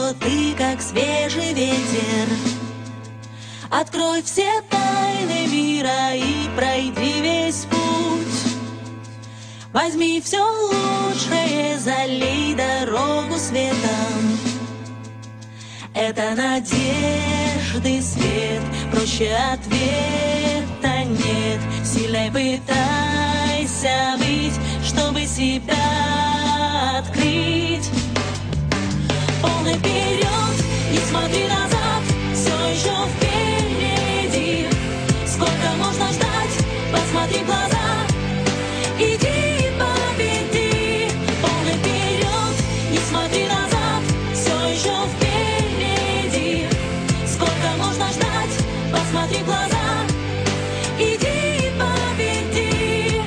что ты как свежий ветер. Открой все тайны мира и пройди весь путь. Возьми все лучшее, залей дорогу светом. Это надежды свет, проще ответа нет. Сильной пытайся быть, чтобы себя открыть. Полный вперед, не смотри назад, все еще впереди. Сколько можно ждать, посмотри в глаза, иди победи. Полный вперед, не смотри назад, все еще впереди. Сколько можно ждать, посмотри в глаза, иди победи.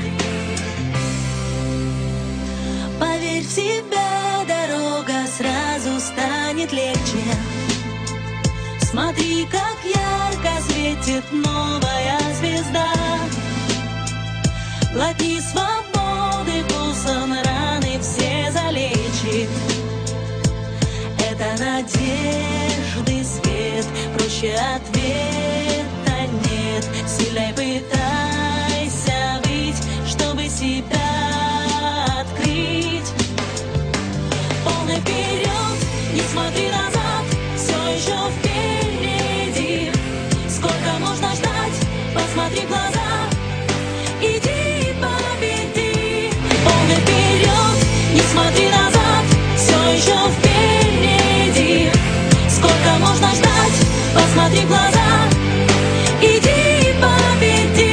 Поверь в себя, дорога сразу станет легче. Смотри, как ярко светит новая звезда. Глотни свободы, вкусом раны все залечит. Это надежды свет, проще ответа нет. Сильной пытайся быть, чтобы себя открыть. Полный вперед, не смотри назад, все еще впереди. Сколько можно ждать, посмотри в глаза, иди победи. Полный вперед, не смотри назад, все еще впереди. Сколько можно ждать, посмотри в глаза, иди победи.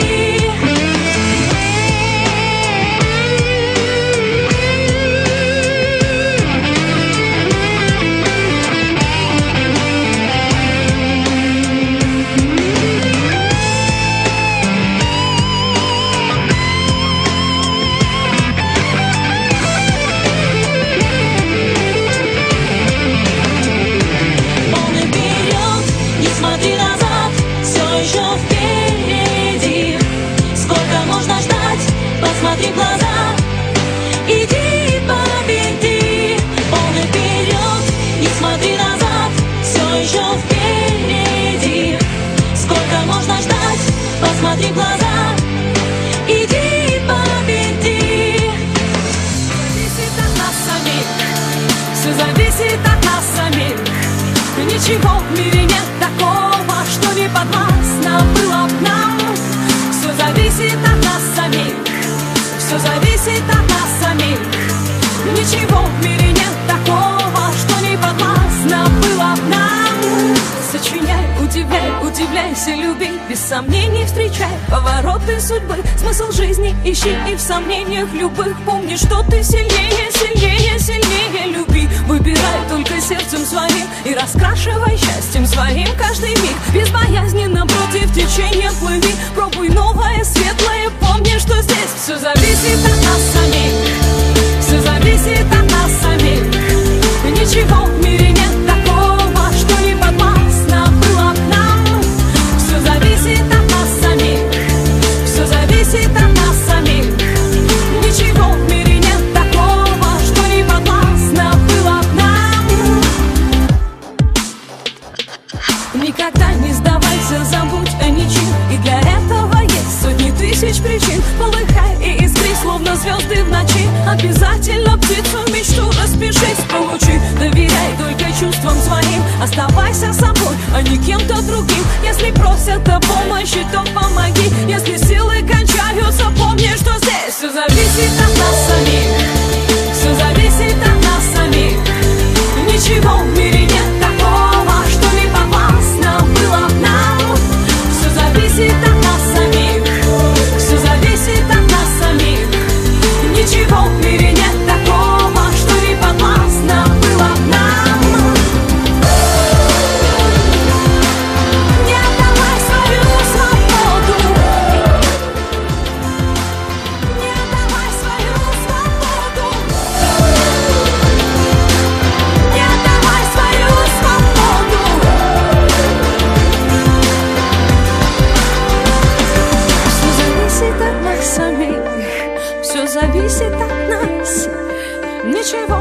Посмотри в глаза, иди победи. Полный вперед, не смотри назад, все еще впереди. Сколько можно ждать, посмотри в глаза, иди победи. Зависит от нас самих, все зависит от нас самих. Ничего в мире нет такого, что не подвластно было б нам. Все зависит от нас самих, все зависит от нас самих. Ничего в мире нет такого, что не подвластно было б нам. Сочиняй, удивляй, удивляйся, люби, без сомнений встречай повороты судьбы. Смысл жизни ищи и в сомнениях любых помни, что ты сильнее, сильнее, сильнее. Люби, выбирай только сердцем своим и раскрашивай счастьем своим каждый миг. Безбоязненно против течения плыви, пробуй новое, светлое, помни, что здесь все зависит от нас самих, все зависит от нас самих. Ничего в мире нет такого, что не подвластно было б нам. Все зависит от нас самих, все зависит от нас самих. Ничего в мире нет такого, что не подвластно было б нам. Никогда не сдавайся, забудь о ничем, и для этого есть сотни тысяч причин. Полыхай и искри, словно звезды в ночи. Обязательно птицу мечту распишись, получи. Доверяй только чувствам своим, оставайся собой, а не кем-то другим. Если просят о помощи, то помоги. Если силы кончаются, помни, что здесь все зависит от нас самих, все зависит от нас самих. Ничего в мире нет такого, что не подвластно было б нам. Все зависит от нас самих, все зависит от нас самих. Ничего в мире нет такого, что не подвластно было б нам. Не отдавай свою свободу, не отдавай свою свободу, не отдавай свою свободу. Все зависит от нас самих, все зависит от нас. Ничего